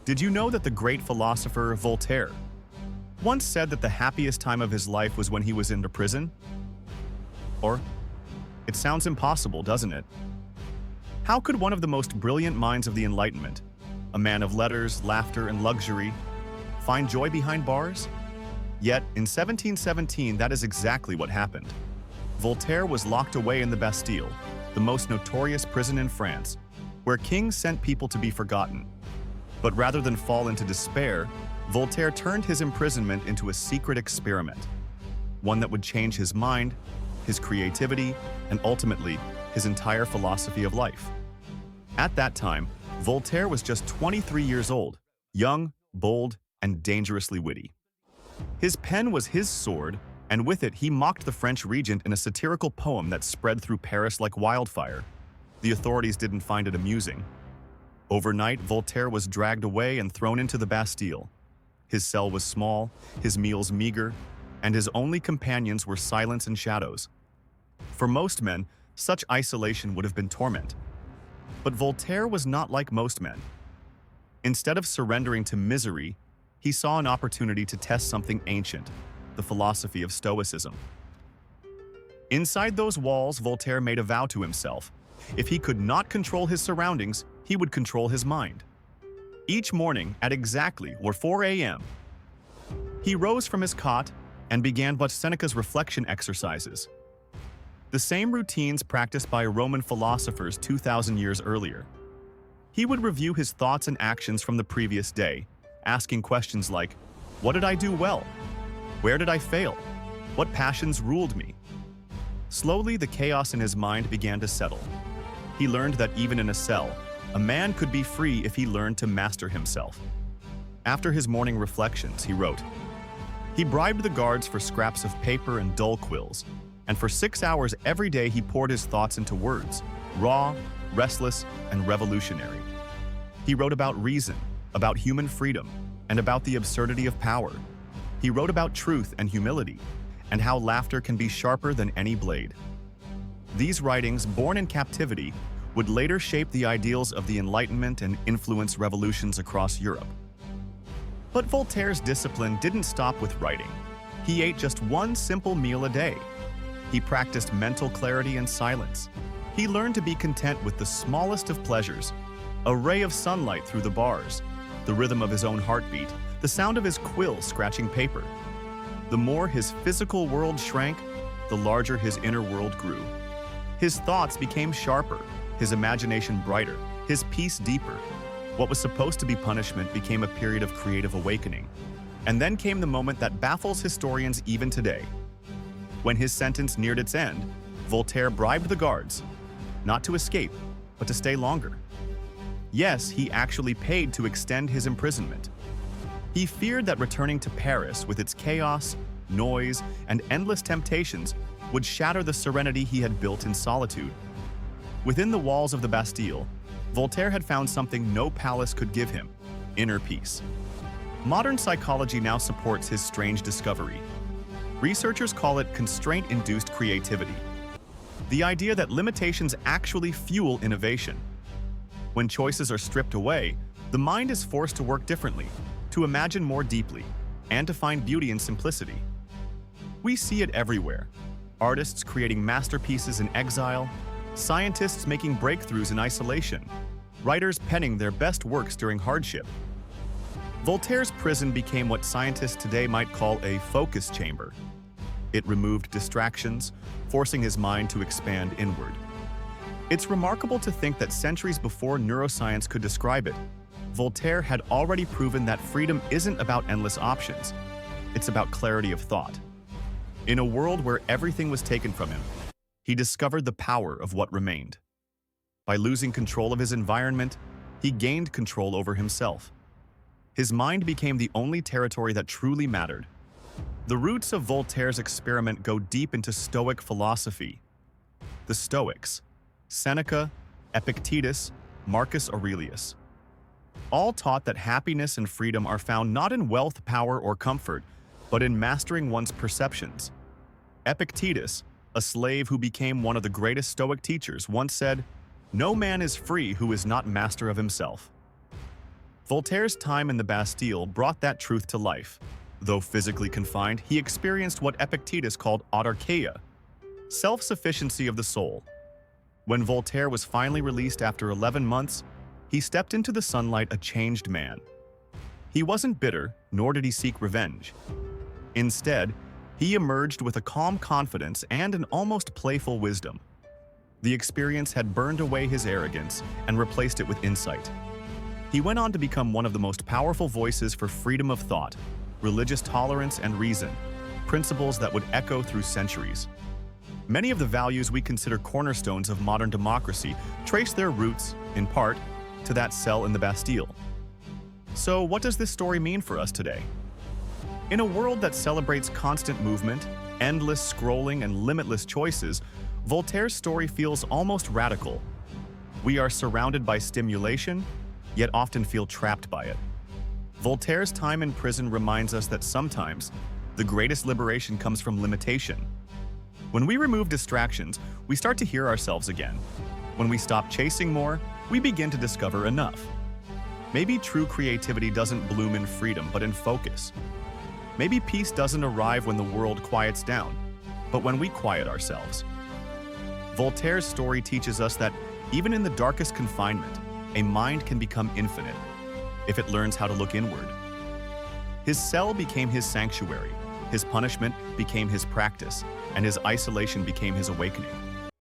Did you know that the great philosopher Voltaire once said that the happiest time of his life was when he was in prison? Or, it sounds impossible, doesn't it? How could one of the most brilliant minds of the Enlightenment, a man of letters, laughter, and luxury, find joy behind bars? Yet, in 1717, that is exactly what happened. Voltaire was locked away in the Bastille, the most notorious prison in France, where kings sent people to be forgotten. But rather than fall into despair, Voltaire turned his imprisonment into a secret experiment, one that would change his mind, his creativity, and ultimately, his entire philosophy of life. At that time, Voltaire was just 23 years old, young, bold, and dangerously witty. His pen was his sword, and with it he mocked the French regent in a satirical poem that spread through Paris like wildfire. The authorities didn't find it amusing. Overnight, Voltaire was dragged away and thrown into the Bastille. His cell was small, his meals meager, and his only companions were silence and shadows. For most men, such isolation would have been torment. But Voltaire was not like most men. Instead of surrendering to misery, he saw an opportunity to test something ancient, the philosophy of Stoicism. Inside those walls, Voltaire made a vow to himself. If he could not control his surroundings, he would control his mind. Each morning, at exactly 4 a.m., he rose from his cot and began Seneca's reflection exercises, the same routines practiced by Roman philosophers 2,000 years earlier. He would review his thoughts and actions from the previous day, asking questions like, what did I do well? Where did I fail? What passions ruled me? Slowly, the chaos in his mind began to settle. He learned that even in a cell, a man could be free if he learned to master himself. After his morning reflections, he wrote, he bribed the guards for scraps of paper and dull quills, and for 6 hours every day he poured his thoughts into words, raw, restless, and revolutionary. He wrote about reason, about human freedom, and about the absurdity of power. He wrote about truth and humility, and how laughter can be sharper than any blade. These writings, born in captivity, would later shape the ideals of the Enlightenment and influence revolutions across Europe. But Voltaire's discipline didn't stop with writing. He ate just one simple meal a day. He practiced mental clarity and silence. He learned to be content with the smallest of pleasures, a ray of sunlight through the bars, the rhythm of his own heartbeat, the sound of his quill scratching paper. The more his physical world shrank, the larger his inner world grew. His thoughts became sharper, his imagination brighter, his peace deeper. What was supposed to be punishment became a period of creative awakening. And then came the moment that baffles historians even today. When his sentence neared its end, Voltaire bribed the guards, not to escape, but to stay longer. Yes, he actually paid to extend his imprisonment. He feared that returning to Paris with its chaos, noise, and endless temptations would shatter the serenity he had built in solitude. Within the walls of the Bastille, Voltaire had found something no palace could give him: inner peace. Modern psychology now supports his strange discovery. Researchers call it constraint-induced creativity, the idea that limitations actually fuel innovation. When choices are stripped away, the mind is forced to work differently, to imagine more deeply, and to find beauty in simplicity. We see it everywhere: artists creating masterpieces in exile, scientists making breakthroughs in isolation, writers penning their best works during hardship. Voltaire's prison became what scientists today might call a focus chamber. It removed distractions, forcing his mind to expand inward. It's remarkable to think that centuries before neuroscience could describe it, Voltaire had already proven that freedom isn't about endless options. It's about clarity of thought. In a world where everything was taken from him, he discovered the power of what remained. By losing control of his environment, he gained control over himself. His mind became the only territory that truly mattered. The roots of Voltaire's experiment go deep into Stoic philosophy. The Stoics, Seneca, Epictetus, Marcus Aurelius, all taught that happiness and freedom are found not in wealth, power, or comfort, but in mastering one's perceptions. Epictetus, a slave who became one of the greatest Stoic teachers, once said, "No man is free who is not master of himself." Voltaire's time in the Bastille brought that truth to life. Though physically confined, he experienced what Epictetus called autarkeia, self-sufficiency of the soul. When Voltaire was finally released after 11 months, he stepped into the sunlight a changed man. He wasn't bitter, nor did he seek revenge. Instead, he emerged with a calm confidence and an almost playful wisdom. The experience had burned away his arrogance and replaced it with insight. He went on to become one of the most powerful voices for freedom of thought, religious tolerance, and reason, principles that would echo through centuries. Many of the values we consider cornerstones of modern democracy trace their roots, in part, to that cell in the Bastille. So, what does this story mean for us today? In a world that celebrates constant movement, endless scrolling, and limitless choices, Voltaire's story feels almost radical. We are surrounded by stimulation, yet often feel trapped by it. Voltaire's time in prison reminds us that sometimes the greatest liberation comes from limitation. When we remove distractions, we start to hear ourselves again. When we stop chasing more, we begin to discover enough. Maybe true creativity doesn't bloom in freedom, but in focus. Maybe peace doesn't arrive when the world quiets down, but when we quiet ourselves. Voltaire's story teaches us that even in the darkest confinement, a mind can become infinite if it learns how to look inward. His cell became his sanctuary, his punishment became his practice, and his isolation became his awakening.